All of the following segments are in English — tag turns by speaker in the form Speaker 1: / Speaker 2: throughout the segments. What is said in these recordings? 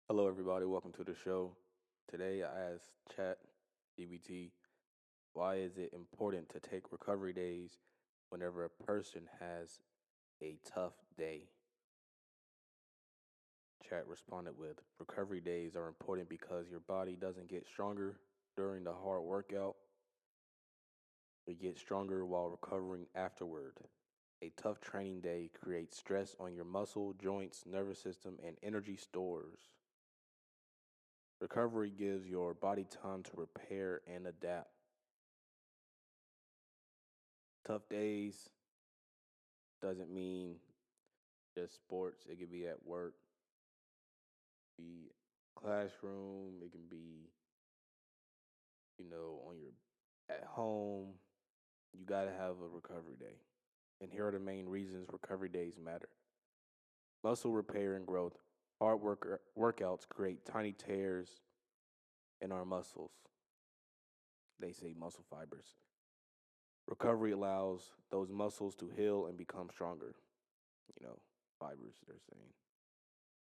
Speaker 1: Hello, everybody. Welcome to the show. Today, I asked Chat DBT, why is it important to take recovery days whenever a person has a tough day? Chat responded with, recovery days are important because your body doesn't get stronger during the hard workout, it gets stronger while recovering afterward. A tough training day creates stress on your muscle, joints, nervous system, and energy stores. Recovery gives your body time to repair and adapt. Tough days doesn't mean just sports. It could be at work, be classroom. It can be, on your at home. You got to have a recovery day. And here are the main reasons recovery days matter. Muscle repair and growth. Workouts create tiny tears in our muscles. They say muscle fibers. Recovery allows those muscles to heal and become stronger. Fibers, they're saying.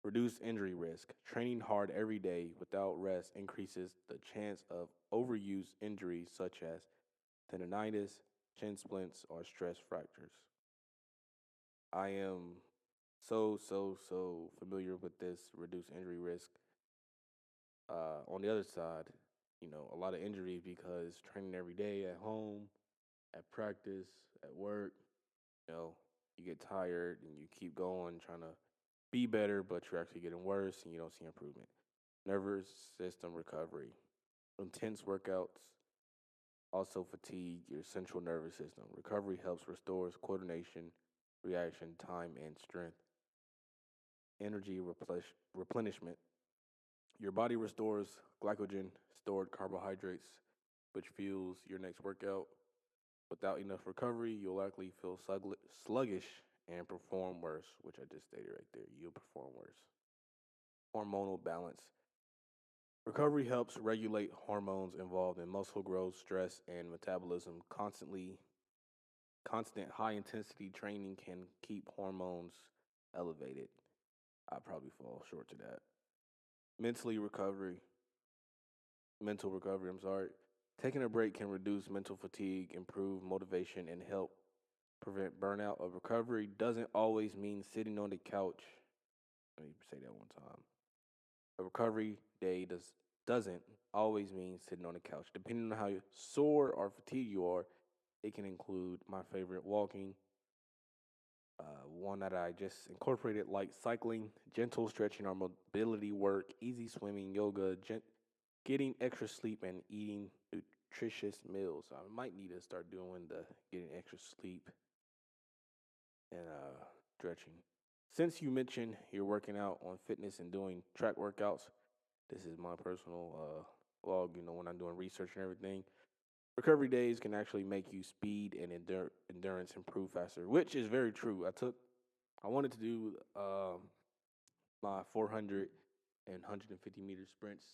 Speaker 1: Reduce injury risk. Training hard every day without rest increases the chance of overuse injuries such as tendonitis, shin splints, or stress fractures. I am so familiar with this reduced injury risk. On the other side, a lot of injuries because training every day at home, at practice, at work, you know, you get tired and you keep going trying to be better, but you're actually getting worse and you don't see improvement. Nervous system recovery. Intense workouts also fatigue your central nervous system. Recovery helps restores coordination, reaction time, and strength. Energy replenishment. Your body restores glycogen, stored carbohydrates, which fuels your next workout. Without enough recovery, you'll likely feel sluggish and perform worse, which I just stated right there. You'll perform worse. Hormonal balance. Recovery helps regulate hormones involved in muscle growth, stress, and metabolism. Constant high intensity training can keep hormones elevated. I probably fall short to that. Mentally recovery, Mental recovery, I'm sorry. Taking a break can reduce mental fatigue, improve motivation, and help prevent burnout. A recovery doesn't always mean sitting on the couch. Let me say that one time. A recovery day doesn't always mean sitting on the couch. Depending on how sore or fatigued you are, it can include my favorite walking, one that I just incorporated like cycling, gentle stretching or mobility work, easy swimming, yoga, getting extra sleep, and eating nutritious meals. I might need to start doing the getting extra sleep and stretching. Since you mentioned you're working out on fitness and doing track workouts, this is my personal log. When I'm doing research and everything, recovery days can actually make you speed and endurance improve faster, which is very true. I wanted to do my 400 and 150-meter sprints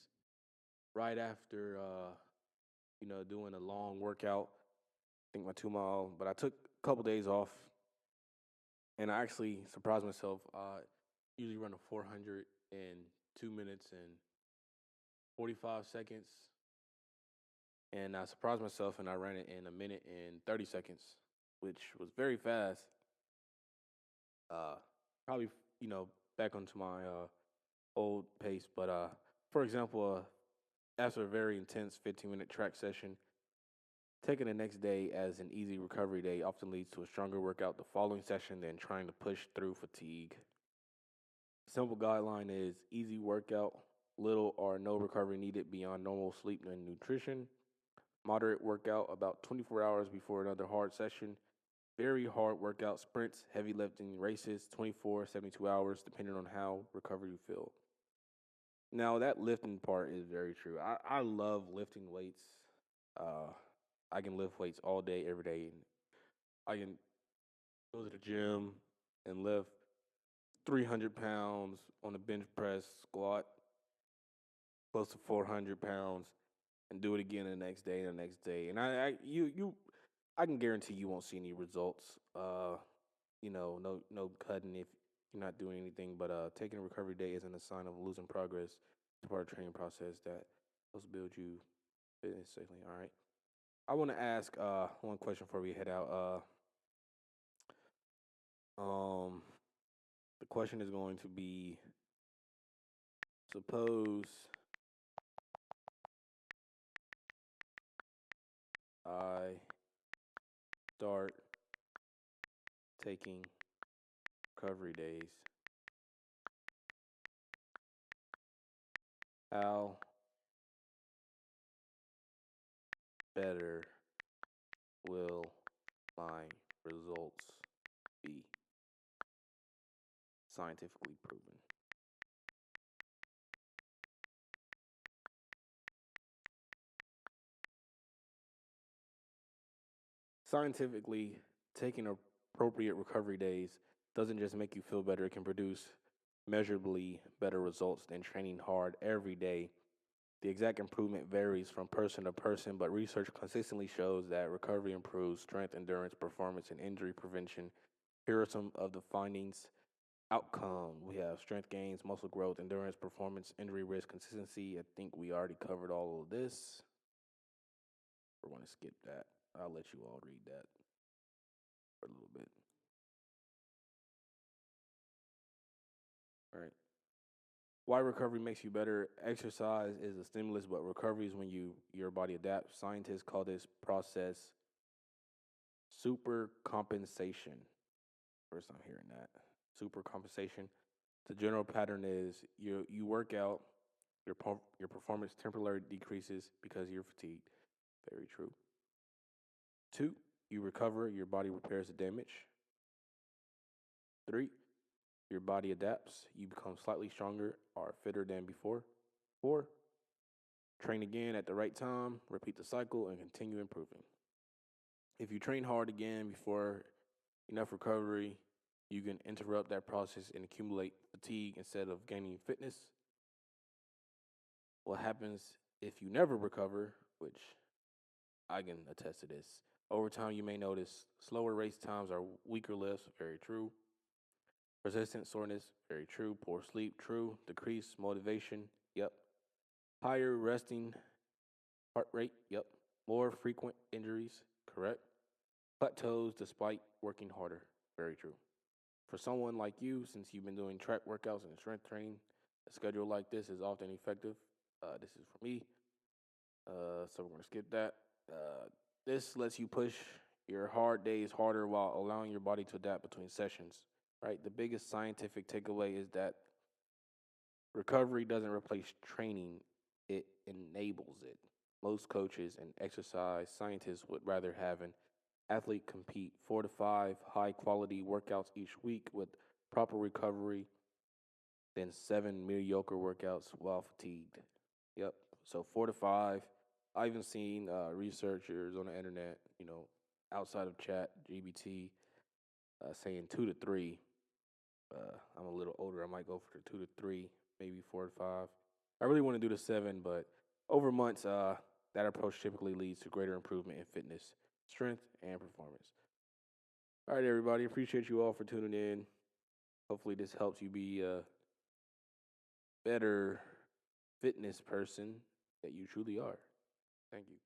Speaker 1: right after doing a long workout. I think my 2 mile, but I took a couple days off, and I actually surprised myself. I usually run a 400 in 2 minutes and 45 seconds, and I surprised myself, and I ran it in a minute and 30 seconds, which was very fast. Uh, Probably back onto my old pace, but for example, after a very intense 15-minute track session, taking the next day as an easy recovery day often leads to a stronger workout the following session than trying to push through fatigue. Simple guideline is easy workout, little or no recovery needed beyond normal sleep and nutrition. Moderate workout about 24 hours before another hard session. Very hard workout, sprints, heavy lifting races, 24, 72 hours, depending on how recovered you feel. Now, that lifting part is very true. I love lifting weights. Uh, I can lift weights all day, every day. And I can go to the gym and lift 300 pounds on a bench press squat, close to 400 pounds, and do it again the next day and the next day. And I can guarantee you won't see any results. No cutting you're not doing anything. But taking a recovery day isn't a sign of losing progress. It's part of the training process that helps build you fitness safely. All right. I want to ask one question before we head out. The question is going to be: suppose I start taking recovery days, how better will my results be? Scientifically proven. Scientifically, taking appropriate recovery days doesn't just make you feel better, it can produce measurably better results than training hard every day. The exact improvement varies from person to person, but research consistently shows that recovery improves strength, endurance, performance, and injury prevention. Here are some of the findings. Outcome: we have strength gains, muscle growth, endurance, performance, injury risk, consistency. I think we already covered all of this. We're going to skip that. I'll let you all read that for a little bit. All right. Why recovery makes you better? Exercise is a stimulus, but recovery is when your body adapts. Scientists call this process super compensation. First time hearing that. Super compensation. The general pattern is you work out, your performance temporarily decreases because you're fatigued. Very true. Two, you recover, your body repairs the damage. Three, your body adapts, you become slightly stronger or fitter than before. Four, train again at the right time, repeat the cycle, and continue improving. If you train hard again before enough recovery, you can interrupt that process and accumulate fatigue instead of gaining fitness. What happens if you never recover, which I can attest to this? Over time, you may notice slower race times or weaker lifts, very true. Persistent soreness, very true. Poor sleep, true. Decreased motivation, yep. Higher resting heart rate, yep. More frequent injuries, correct. Plateaus despite working harder, very true. For someone like you, since you've been doing track workouts and strength training, a schedule like this is often effective. This is for me, so we're gonna skip that. This lets you push your hard days harder while allowing your body to adapt between sessions. Right. The biggest scientific takeaway is that recovery doesn't replace training; it enables it. Most coaches and exercise scientists would rather have an athlete compete 4 to 5 high quality workouts each week with proper recovery than 7 mediocre workouts while fatigued. Yep. So 4 to 5. I even seen researchers on the internet, outside of Chat GBT, saying 2 to 3. I'm a little older. I might go for the 2 to 3, maybe 4 to 5. I really want to do the 7, but over months, that approach typically leads to greater improvement in fitness, strength, and performance. All right, everybody. Appreciate you all for tuning in. Hopefully, this helps you be a better fitness person that you truly are. Thank you.